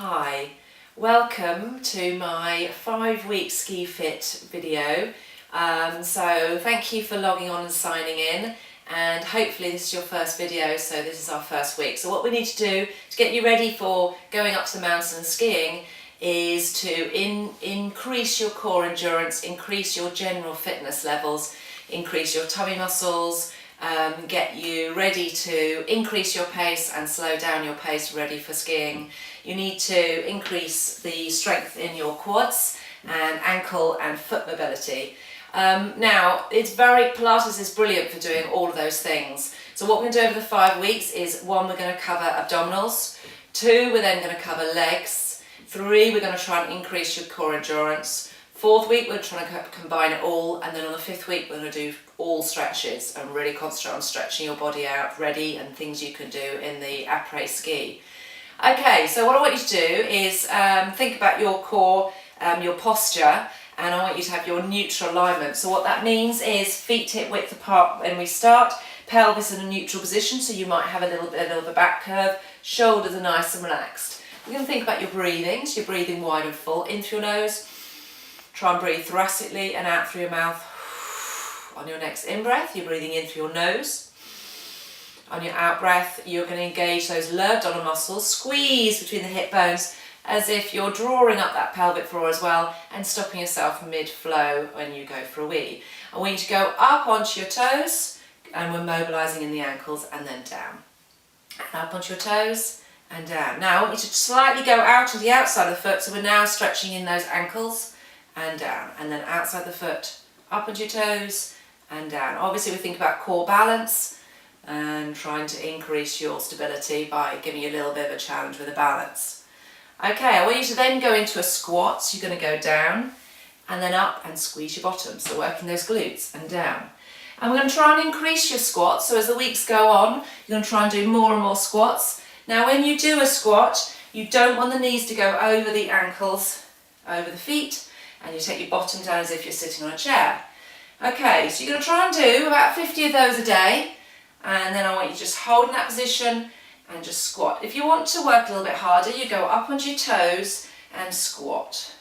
Hi, welcome to my 5-week ski fit video. So thank you for logging on and signing in, and hopefully this is your first video, so this is our first week. So what we need to do to get you ready for going up to the mountain and skiing is to increase your core endurance, increase your general fitness levels, increase your tummy muscles, get you ready to increase your pace and slow down your pace ready for skiing. You need to increase the strength in your quads and ankle and foot mobility. Now, Pilates is brilliant for doing all of those things. So what we're going to do over the 5 weeks is 1, we're going to cover abdominals, 2, we're then going to cover legs, 3, we're going to try and increase your core endurance, 4th week we're trying to combine it all, and then on the 5th week we're going to do all stretches and really concentrate on stretching your body out ready and things you can do in the après ski. Okay, so what I want you to do is think about your core, your posture, and I want you to have your neutral alignment. So what that means is feet hip width apart when we start, pelvis in a neutral position, so you might have a little bit of a back curve, shoulders are nice and relaxed. You're going to think about your breathing, so you're breathing wide and full, in through your nose, try and breathe thoracically and out through your mouth. On your next in-breath, you're breathing in through your nose. On your out-breath, you're going to engage those lower abdominal muscles, squeeze between the hip bones as if you're drawing up that pelvic floor as well and stopping yourself mid-flow when you go for a wee. I want you to go up onto your toes, and we're mobilising in the ankles, and then down. And up onto your toes and down. Now I want you to slightly go out to the outside of the foot, so we're now stretching in those ankles and down, and then outside the foot, up onto your toes and down. Obviously we think about core balance and trying to increase your stability by giving you a little bit of a challenge with the balance. Okay, I want you to then go into a squat. So you're going to go down and then up and squeeze your bottom, so working those glutes and down. And we're going to try and increase your squats, so as the weeks go on you're going to try and do more and more squats. Now when you do a squat, you don't want the knees to go over the ankles, over the feet, and you take your bottom down as if you're sitting on a chair. Okay, so you're going to try and do about 50 of those a day, and then I want you to just hold in that position and just squat. If you want to work a little bit harder, you go up onto your toes and squat.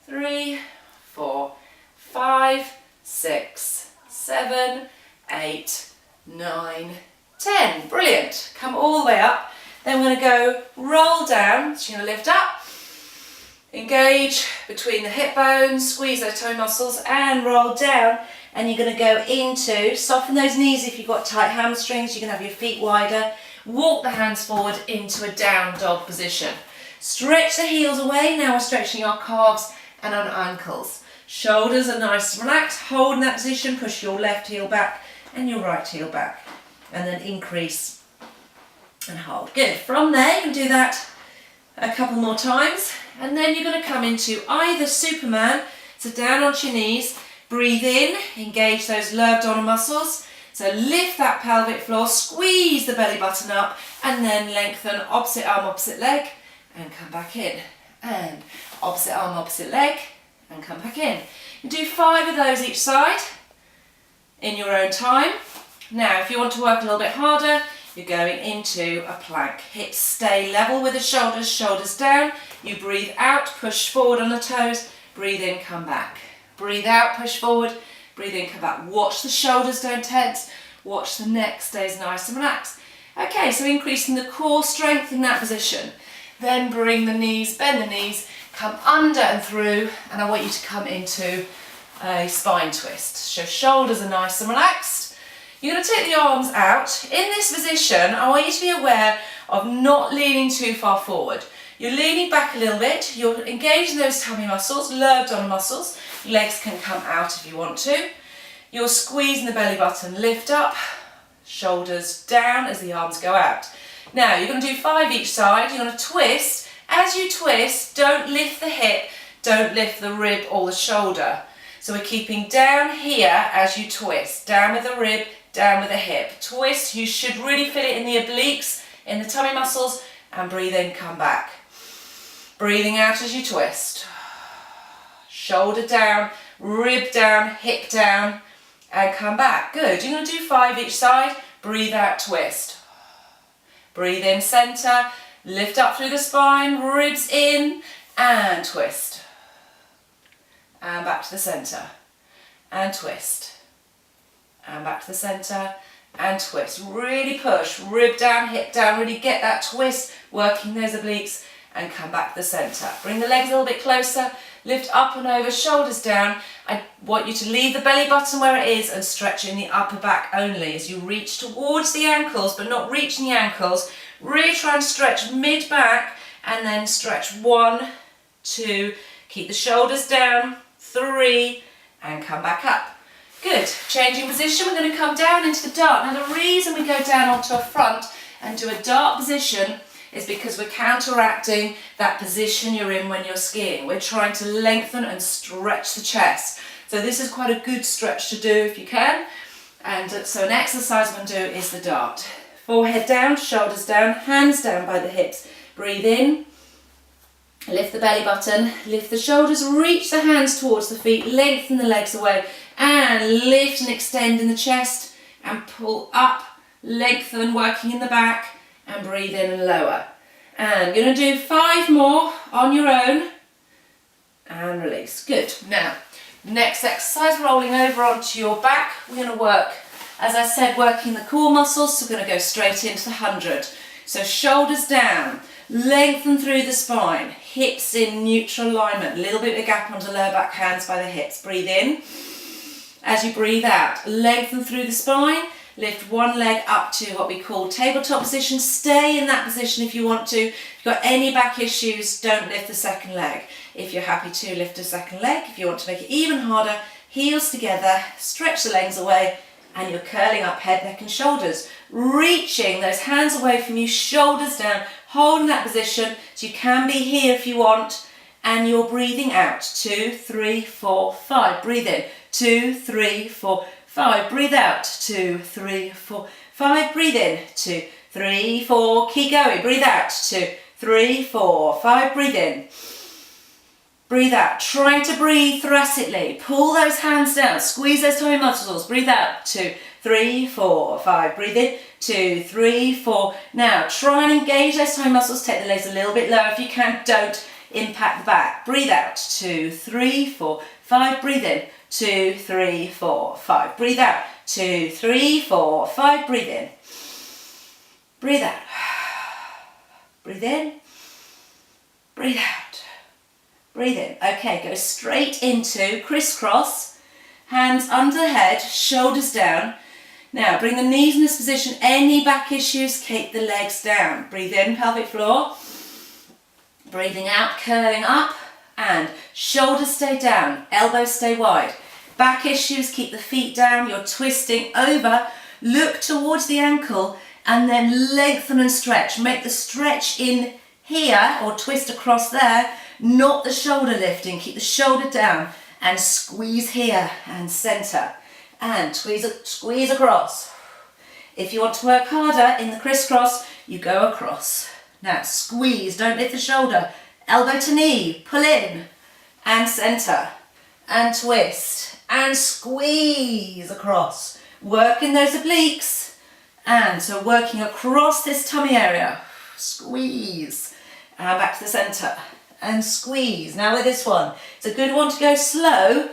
3, 4, 5, 6, 7, 8, 9, 10. Brilliant. Come all the way up. Then we're going to go roll down. So you're going to lift up, engage between the hip bones, squeeze those toe muscles and roll down. And you're going to go into, soften those knees if you've got tight hamstrings, you can have your feet wider. Walk the hands forward into a down dog position. Stretch the heels away. Now we're stretching our calves and our ankles. Shoulders are nice and relaxed. Hold in that position, push your left heel back and your right heel back. And then increase and hold. Good. From there you can do that a couple more times. And then you're going to come into either Superman, so down onto your knees, breathe in, engage those lower abdominal muscles. So lift that pelvic floor, squeeze the belly button up, and then lengthen opposite arm, opposite leg, and come back in. And opposite arm, opposite leg, and come back in. You do 5 of those each side in your own time. Now, if you want to work a little bit harder, you're going into a plank. Hips stay level with the shoulders, shoulders down. You breathe out, push forward on the toes, breathe in, come back. Breathe out, push forward, breathe in, come back. Watch the shoulders don't tense, watch the neck stays nice and relaxed. Okay, so increasing the core strength in that position. Then bring the knees, bend the knees, come under and through, and I want you to come into a spine twist. So shoulders are nice and relaxed. You're going to take the arms out. In this position, I want you to be aware of not leaning too far forward. You're leaning back a little bit, you're engaging those tummy muscles, lower abdominal muscles. Legs can come out if you want to. You're squeezing the belly button, lift up, shoulders down as the arms go out. Now you're going to do 5 each side. You're going to twist. As you twist, don't lift the hip, don't lift the rib or the shoulder. So we're keeping down here as you twist, down with the rib, down with the hip. Twist, you should really feel it in the obliques, in the tummy muscles, and breathe in, come back. Breathing out as you twist. Shoulder down, rib down, hip down, and come back. Good. You're going to do 5 each side. Breathe out, twist. Breathe in, centre, Lift up through the spine, ribs in, and twist. And back to the centre, and twist. And back to the centre, and twist. Really push, rib down, hip down, really get that twist, working those obliques, and come back to the centre. Bring the legs a little bit closer, lift up and over, shoulders down. I want you to leave the belly button where it is and stretch in the upper back only as you reach towards the ankles, but not reaching the ankles. Really try and stretch mid-back, and then stretch 1, 2, keep the shoulders down, 3, and come back up. Good. Changing position, we're going to come down into the dart. Now the reason we go down onto our front and do a dart position is because we're counteracting that position you're in when you're skiing. We're trying to lengthen and stretch the chest. So this is quite a good stretch to do if you can. And so an exercise we're going to do is the dart. Forehead down, shoulders down, hands down by the hips. Breathe in, lift the belly button, lift the shoulders, reach the hands towards the feet, lengthen the legs away, and lift and extend in the chest, and pull up, lengthen, working in the back, and breathe in and lower. And you're going to do 5 more on your own, and release. Good. Now, next exercise, rolling over onto your back. We're going to work, as I said, working the core muscles, so we're going to go straight into the 100. So shoulders down, lengthen through the spine, hips in neutral alignment, a little bit of a gap onto lower back, hands by the hips. Breathe in. As you breathe out, lengthen through the spine, lift one leg up to what we call tabletop position. Stay in that position if you want to. If you've got any back issues, don't lift the second leg. If you're happy to, lift a second leg. If you want to make it even harder, heels together, stretch the legs away, and you're curling up head, neck and shoulders. Reaching those hands away from you, shoulders down, holding that position. So you can be here if you want, and you're breathing out. 2, 3, 4, 5. Breathe in. 2, 3, 4, 5. Breathe out. 2, 3, 4, 5. Breathe in. 2, 3, 4. Keep going. Breathe out. 2, 3, 4, 5. Breathe in. Breathe out. Trying to breathe thoracically. Pull those hands down. Squeeze those tummy muscles. Breathe out. 2, 3, 4, 5. Breathe in. 2, 3, 4. Now try and engage those tummy muscles. Take the legs a little bit lower if you can. Don't impact the back. Breathe out. 2, 3, 4, 5. Breathe in. 2, 3, 4, 5. Breathe out. 2, 3, 4, 5. Breathe in. Breathe out. Breathe in. Breathe out. Breathe in. Okay, go straight into crisscross. Hands under the head, shoulders down. Now bring the knees in this position. Any back issues, keep the legs down. Breathe in, pelvic floor. Breathing out, curling up. And shoulders stay down, elbows stay wide. Back issues, keep the feet down. You're twisting over. Look towards the ankle and then lengthen and stretch. Make the stretch in here or twist across there, not the shoulder lifting. Keep the shoulder down and squeeze here and center and squeeze across. If you want to work harder in the crisscross, you go across. Now squeeze, don't lift the shoulder. Elbow to knee, pull in and center and twist and squeeze across. Working those obliques, and so working across this tummy area. Squeeze and back to the center and squeeze. Now with this one, it's a good one to go slow,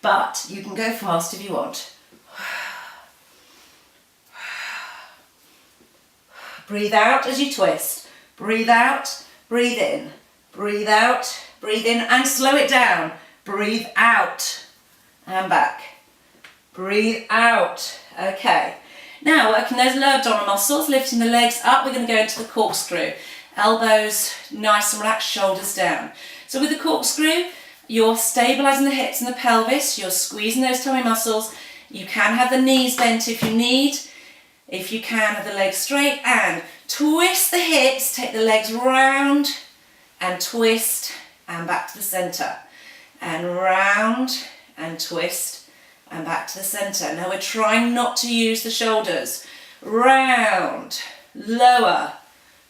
but you can go fast if you want. Breathe out as you twist. Breathe out, breathe in. Breathe out, breathe in and slow it down. Breathe out and back. Breathe out. Okay. Now working those lower abdominal muscles, lifting the legs up, we're going to go into the corkscrew. Elbows nice and relaxed, shoulders down. So with the corkscrew, you're stabilising the hips and the pelvis, you're squeezing those tummy muscles. You can have the knees bent if you need. If you can, have the legs straight and twist the hips, take the legs round and twist and back to the centre. And round and twist and back to the centre. Now we're trying not to use the shoulders. Round, lower,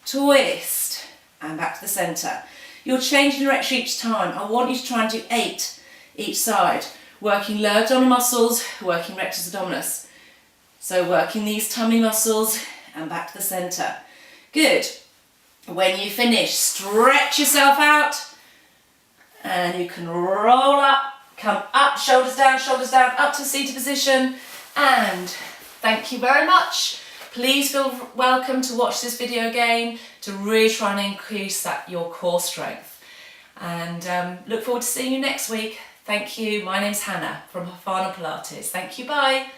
twist and back to the centre. You're changing direction each time. I want you to try and do 8 each side. Working lower abdominal muscles, working rectus abdominis. So working these tummy muscles and back to the centre. Good. When you finish, stretch yourself out and you can roll up, come up, shoulders down, up to seated position. And thank you very much. Please feel welcome to watch this video again to really try and increase your core strength. And look forward to seeing you next week. Thank you. My name's Hannah from Pilates. Thank you. Bye.